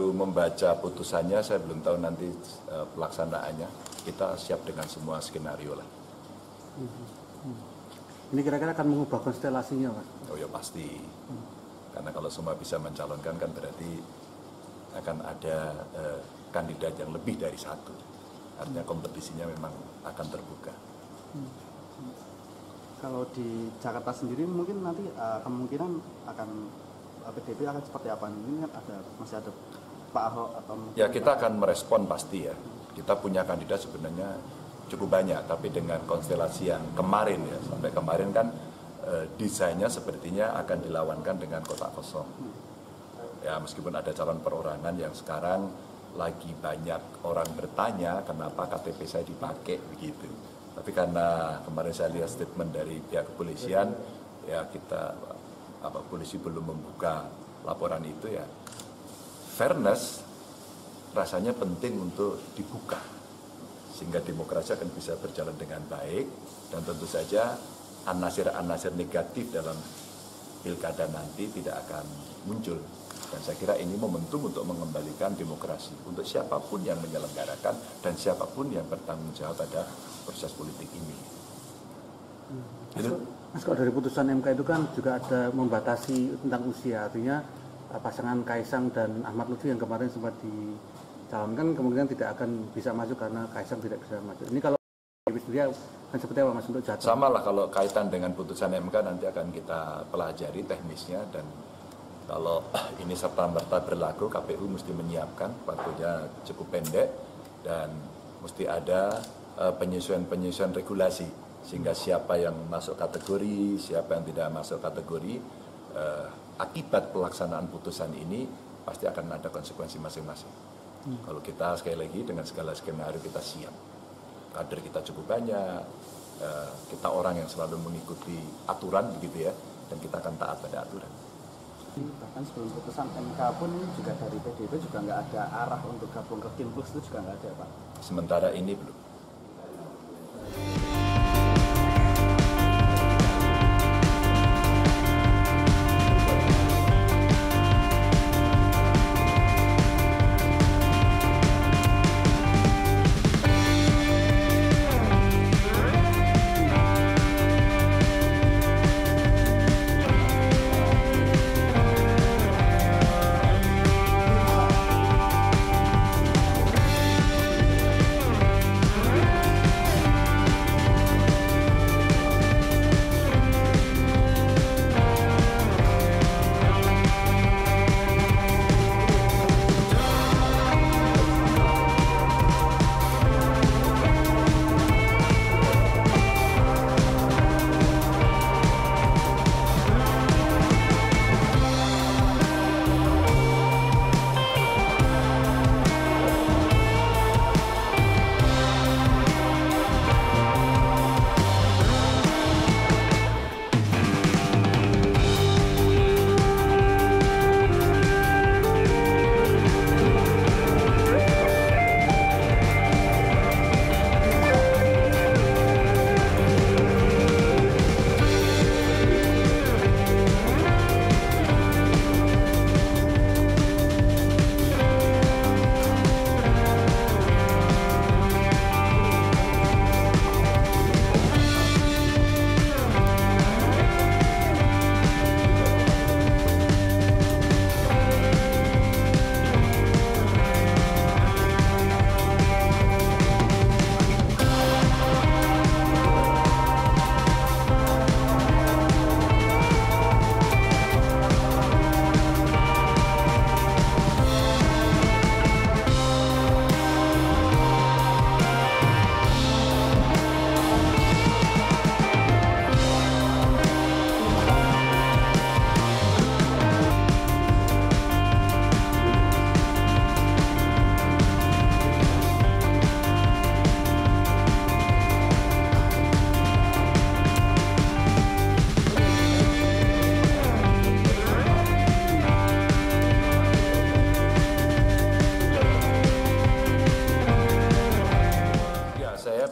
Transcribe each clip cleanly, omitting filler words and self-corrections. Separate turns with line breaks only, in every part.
baru membaca putusannya, saya belum tahu nanti pelaksanaannya. Kita siap dengan semua skenario lah.
Ini kira-kira akan mengubah konstelasinya, Pak?
Oh ya pasti. Karena kalau semua bisa mencalonkan kan berarti akan ada kandidat yang lebih dari satu. Artinya kompetisinya memang akan terbuka.
Kalau di Jakarta sendiri mungkin nanti kemungkinan akan PDIP akan seperti apa? Ini kan masih ada Pak Ahok atau
ya kita akan merespon pasti ya. Kita punya kandidat sebenarnya cukup banyak, tapi dengan konstelasi yang kemarin ya, sampai kemarin kan desainnya sepertinya akan dilawankan dengan kotak kosong. Ya meskipun ada calon perorangan yang sekarang lagi banyak orang bertanya kenapa KTP saya dipakai begitu. Tapi karena kemarin saya lihat statement dari pihak kepolisian, ya kita polisi belum membuka laporan itu ya. Fairness rasanya penting untuk dibuka sehingga demokrasi akan bisa berjalan dengan baik dan tentu saja anasir-anasir negatif dalam pilkada nanti tidak akan muncul. Dan saya kira ini momentum untuk mengembalikan demokrasi untuk siapapun yang menyelenggarakan dan siapapun yang bertanggung jawab pada proses politik ini.
Mas, kalau dari putusan MK itu kan juga ada membatasi tentang usia, artinya pasangan Kaisang dan Ahmad Lutfi yang kemarin sempat dicalonkan kemungkinan tidak akan bisa masuk karena Kaisang tidak bisa masuk. Ini kalau sendiri akan seperti apa Mas untuk jadwal?
Sama lah kalau kaitan dengan putusan MK nanti akan kita pelajari teknisnya dan kalau ini serta-merta berlaku KPU mesti menyiapkan waktunya cukup pendek dan mesti ada penyesuaian regulasi sehingga siapa yang masuk kategori, siapa yang tidak masuk kategori akibat pelaksanaan putusan ini pasti akan ada konsekuensi masing-masing. Kalau kita sekali lagi dengan segala skenario kita siap, kader kita cukup banyak, kita orang yang selalu mengikuti aturan begitu ya, dan kita akan taat pada aturan.
Bahkan sebelum putusan MK pun juga dari PDIP juga nggak ada arah untuk gabung ke Kim Plus itu juga nggak ada Pak?
Sementara ini belum.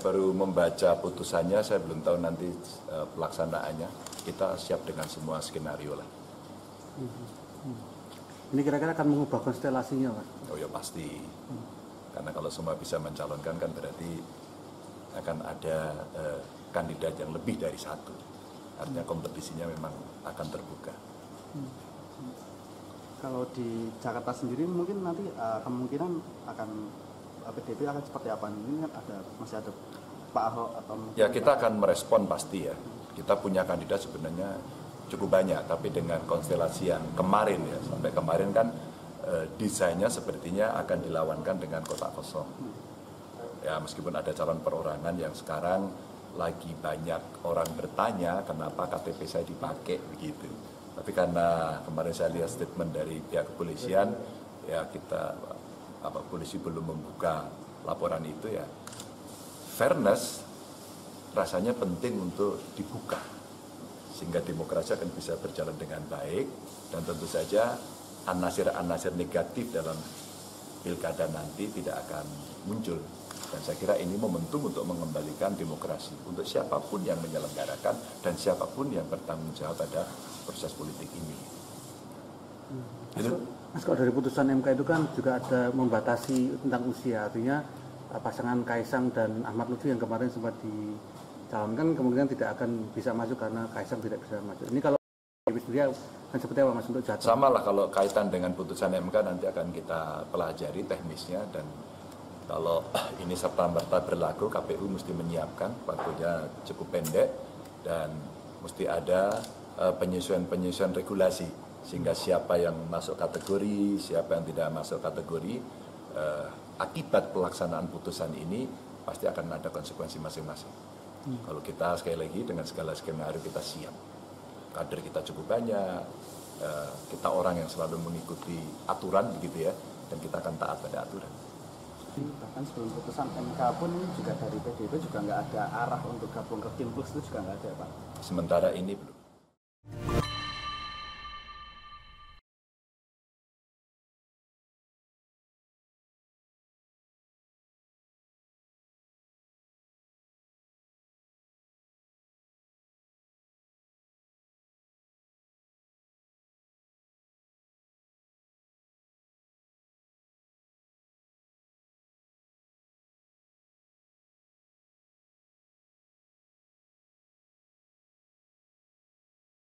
Baru membaca putusannya, saya belum tahu nanti pelaksanaannya. Kita siap dengan semua skenario lah.
Ini kira-kira akan mengubah konstelasinya, Mas?
Oh ya pasti. Karena kalau semua bisa mencalonkan kan berarti akan ada kandidat yang lebih dari satu. Artinya kompetisinya memang akan terbuka.
Kalau di Jakarta sendiri mungkin nanti kemungkinan akan PDIP akan seperti apa? Ini kan masih ada Pak Ahok atau
Ya kita akan merespon pasti ya. Kita punya kandidat sebenarnya cukup banyak, tapi dengan konstelasi yang kemarin ya, sampai kemarin kan desainnya sepertinya akan dilawankan dengan kotak kosong. Ya meskipun ada calon perorangan yang sekarang lagi banyak orang bertanya kenapa KTP saya dipakai begitu. Tapi karena kemarin saya lihat statement dari pihak kepolisian, ya kita polisi belum membuka laporan itu ya. Fairness rasanya penting untuk dibuka sehingga demokrasi akan bisa berjalan dengan baik dan tentu saja anasir-anasir negatif dalam pilkada nanti tidak akan muncul. Dan saya kira ini momentum untuk mengembalikan demokrasi untuk siapapun yang menyelenggarakan dan siapapun yang bertanggung jawab pada proses politik ini.
Mas, kalau dari putusan MK itu kan juga ada membatasi tentang usia, artinya pasangan Kaisang dan Ahmad Lutfi yang kemarin sempat dicalonkan kemungkinan tidak akan bisa maju karena Kaisang tidak bisa maju. Ini kalau sendiri akan seperti apa, Mas, untuk jadwal?
Sama lah kalau kaitan dengan putusan MK nanti akan kita pelajari teknisnya, dan kalau ini serta-merta berlaku, KPU mesti menyiapkan waktunya cukup pendek dan mesti ada penyesuaian regulasi sehingga siapa yang masuk kategori, siapa yang tidak masuk kategori, akibat pelaksanaan putusan ini pasti akan ada konsekuensi masing-masing. Kalau kita sekali lagi dengan segala skenario kita siap, kader kita cukup banyak, kita orang yang selalu mengikuti aturan begitu ya, dan kita akan taat pada aturan.
Bahkan sebelum putusan MK pun juga dari PDIP juga nggak ada arah untuk gabung ke Tim Plus, itu juga nggak ada, Pak.
Sementara ini belum.